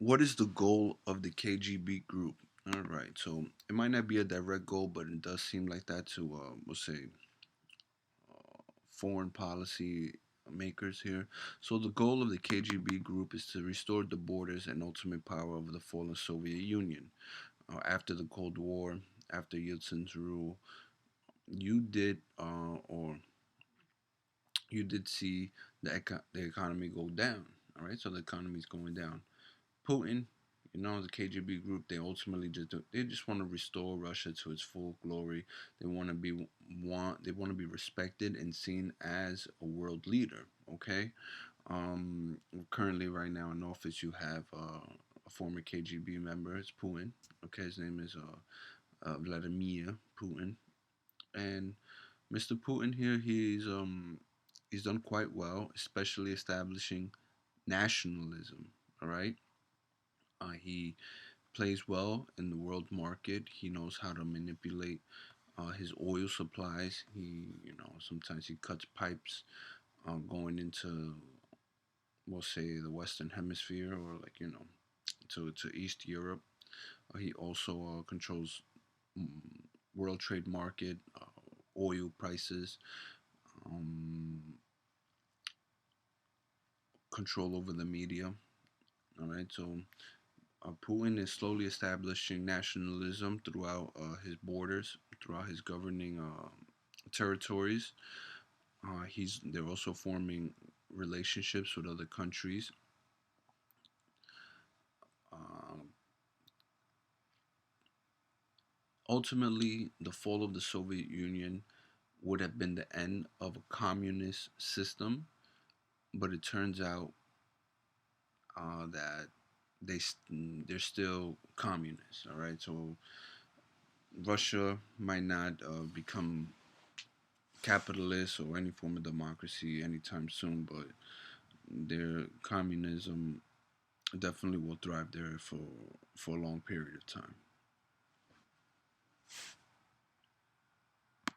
What is the goal of the KGB group? All right, so it might not be a direct goal, but it does seem like that to, we'll say, foreign policy makers here. So the goal of the KGB group is to restore the borders and ultimate power of the fallen Soviet Union. After the Cold War, after Yeltsin's rule, you did, or you did see the economy go down. All right, so the economy is going down. Putin, the KGB group, they just want to restore Russia to its full glory. They want to be respected and seen as a world leader. Okay, currently right now in office you have a former KGB member. It's Putin. Okay, his name is Vladimir Putin, and Mr. Putin here, he's done quite well, especially establishing nationalism. All right, he plays well in the world market. He knows how to manipulate his oil supplies. Sometimes he cuts pipes going into, we'll say, the Western Hemisphere, or like to East Europe. He also controls mm, world trade market, oil prices, um, control over the media. All right, so Putin is slowly establishing nationalism throughout his borders, throughout his governing territories. They're also forming relationships with other countries. Um, Ultimately, the fall of the Soviet Union would have been the end of a communist system, but it turns out that they're still communists. All right, so Russia might not become capitalist or any form of democracy anytime soon, but their communism definitely will thrive there for a long period of time.